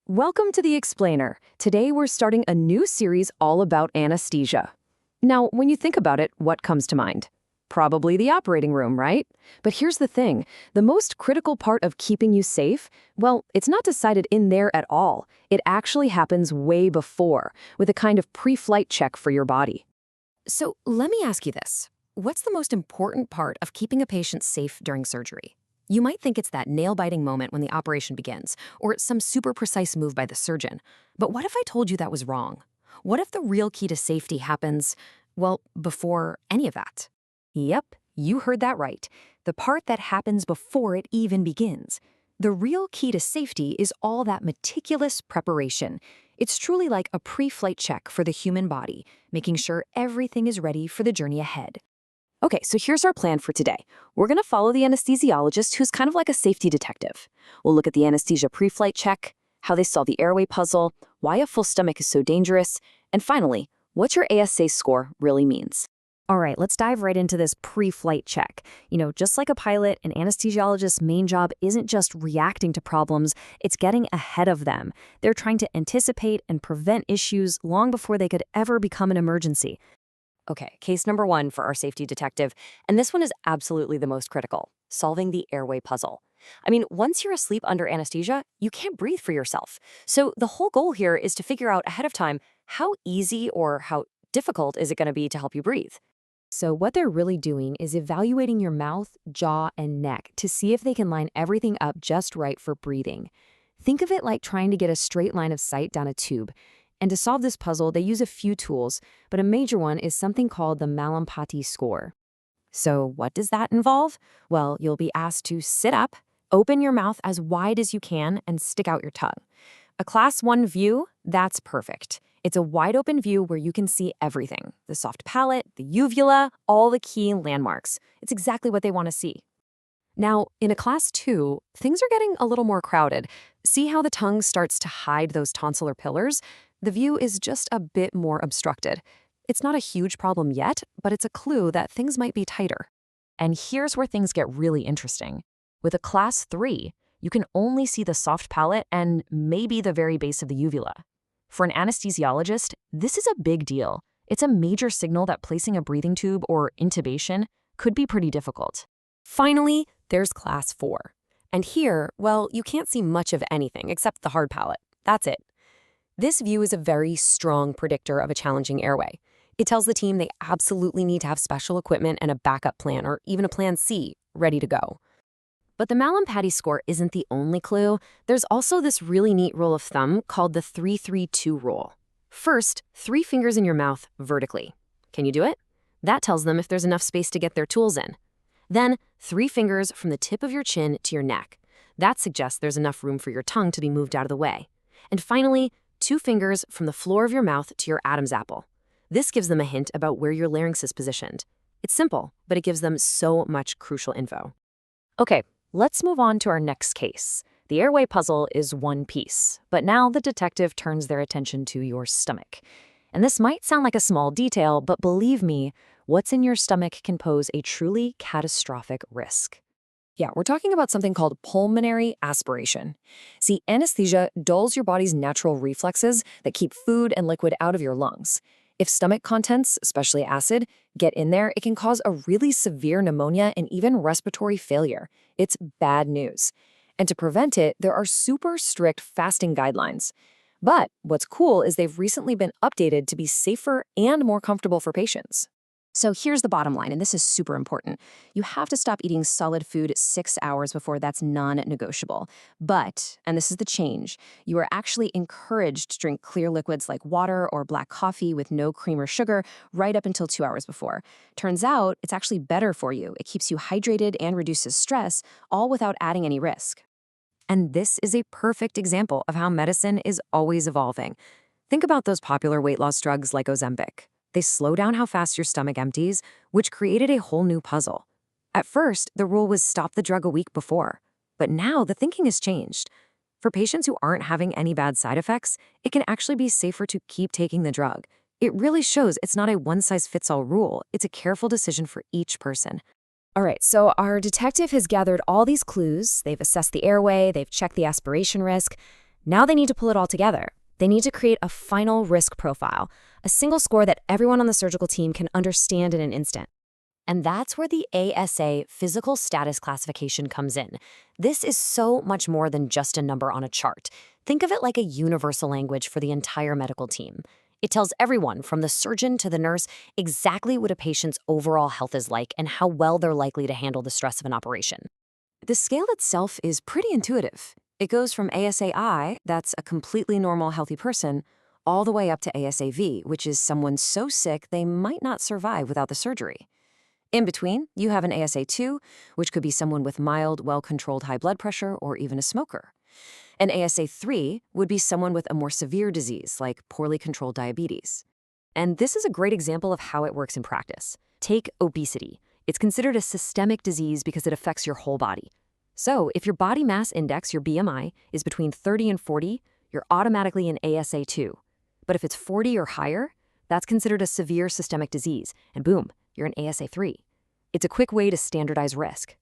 Welcome to The Explainer. Today we're starting a new series all about anesthesia. Now, when you think about it, what comes to mind? Probably the operating room, right? But here's the thing. The most critical part of keeping you safe, well, it's not decided in there at all. It actually happens way before, with a kind of pre-flight check for your body. So let me ask you this. What's the most important part of keeping a patient safe during surgery? You might think it's that nail-biting moment when the operation begins, or some super precise move by the surgeon. But what if I told you that was wrong? What if the real key to safety happens, well, before any of that? Yep, you heard that right. The part that happens before it even begins. The real key to safety is all that meticulous preparation. It's truly like a pre-flight check for the human body, making sure everything is ready for the journey ahead. Okay, so here's our plan for today. We're going to follow the anesthesiologist, who's kind of like a safety detective. We'll look at the anesthesia pre-flight check, how they solve the airway puzzle, why a full stomach is so dangerous, and finally, what your ASA score really means. All right, let's dive right into this pre-flight check. Just like a pilot, an anesthesiologist's main job isn't just reacting to problems, it's getting ahead of them. They're trying to anticipate and prevent issues long before they could ever become an emergency. Okay, case number 1 for our safety detective, and this one is absolutely the most critical, solving the airway puzzle. I mean, once you're asleep under anesthesia, you can't breathe for yourself. So the whole goal here is to figure out ahead of time how easy or how difficult is it going to be to help you breathe. So what they're really doing is evaluating your mouth, jaw, and neck to see if they can line everything up just right for breathing. Think of it like trying to get a straight line of sight down a tube. And to solve this puzzle, they use a few tools, but a major one is something called the Malampati score. So what does that involve? Well, you'll be asked to sit up, open your mouth as wide as you can, and stick out your tongue. A Class 1 view, that's perfect. It's a wide open view where you can see everything. The soft palate, the uvula, all the key landmarks. It's exactly what they want to see. Now, in a Class 2, things are getting a little more crowded. See how the tongue starts to hide those tonsillar pillars? The view is just a bit more obstructed. It's not a huge problem yet, but it's a clue that things might be tighter. And here's where things get really interesting. With a Class 3, you can only see the soft palate and maybe the very base of the uvula. For an anesthesiologist, this is a big deal. It's a major signal that placing a breathing tube or intubation could be pretty difficult. Finally, there's Class 4. And here, well, you can't see much of anything except the hard palate. That's it. This view is a very strong predictor of a challenging airway. It tells the team they absolutely need to have special equipment and a backup plan, or even a plan C, ready to go. But the Malampati score isn't the only clue. There's also this really neat rule of thumb called the 3-3-2 rule. First, 3 fingers in your mouth vertically. Can you do it? That tells them if there's enough space to get their tools in. Then, 3 fingers from the tip of your chin to your neck. That suggests there's enough room for your tongue to be moved out of the way. And finally, 2 fingers from the floor of your mouth to your Adam's apple. This gives them a hint about where your larynx is positioned. It's simple, but it gives them so much crucial info. Okay, let's move on to our next case. The airway puzzle is one piece, but now the detective turns their attention to your stomach. And this might sound like a small detail, but believe me, what's in your stomach can pose a truly catastrophic risk. Yeah, we're talking about something called pulmonary aspiration. See, anesthesia dulls your body's natural reflexes that keep food and liquid out of your lungs. If stomach contents, especially acid, get in there, it can cause a really severe pneumonia and even respiratory failure. It's bad news. And to prevent it, there are super strict fasting guidelines. But what's cool is they've recently been updated to be safer and more comfortable for patients. So here's the bottom line, and this is super important. You have to stop eating solid food 6 hours before that's non-negotiable. But, and this is the change, you are actually encouraged to drink clear liquids like water or black coffee with no cream or sugar right up until 2 hours before. Turns out, it's actually better for you. It keeps you hydrated and reduces stress, all without adding any risk. And this is a perfect example of how medicine is always evolving. Think about those popular weight loss drugs like Ozempic. They slow down how fast your stomach empties, which created a whole new puzzle. At first, the rule was stop the drug a week before. But now the thinking has changed. For patients who aren't having any bad side effects, it can actually be safer to keep taking the drug. It really shows it's not a one-size-fits-all rule. It's a careful decision for each person. All right, so our detective has gathered all these clues. They've assessed the airway, they've checked the aspiration risk. Now they need to pull it all together. They need to create a final risk profile, a single score that everyone on the surgical team can understand in an instant. And that's where the ASA physical status classification comes in. This is so much more than just a number on a chart. Think of it like a universal language for the entire medical team. It tells everyone, from the surgeon to the nurse, exactly what a patient's overall health is like and how well they're likely to handle the stress of an operation. The scale itself is pretty intuitive. It goes from ASAI, that's a completely normal, healthy person, all the way up to ASAV, which is someone so sick they might not survive without the surgery. In between, you have an ASA2, which could be someone with mild, well-controlled high blood pressure or even a smoker. An ASA3 would be someone with a more severe disease, like poorly controlled diabetes. And this is a great example of how it works in practice. Take obesity. It's considered a systemic disease because it affects your whole body. So if your body mass index, your BMI, is between 30 and 40, you're automatically an ASA2. But if it's 40 or higher, that's considered a severe systemic disease, and boom, you're an ASA3. It's a quick way to standardize risk.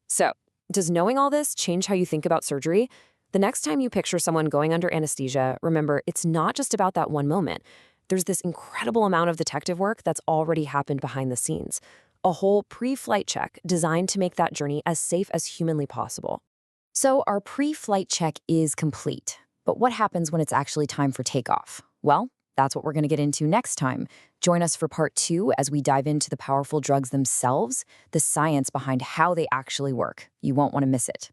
So, does knowing all this change how you think about surgery? The next time you picture someone going under anesthesia, remember, it's not just about that one moment. There's this incredible amount of detective work that's already happened behind the scenes. A whole pre-flight check designed to make that journey as safe as humanly possible. So our pre-flight check is complete. But what happens when it's actually time for takeoff? Well, that's what we're going to get into next time. Join us for part 2 as we dive into the powerful drugs themselves, the science behind how they actually work. You won't want to miss it.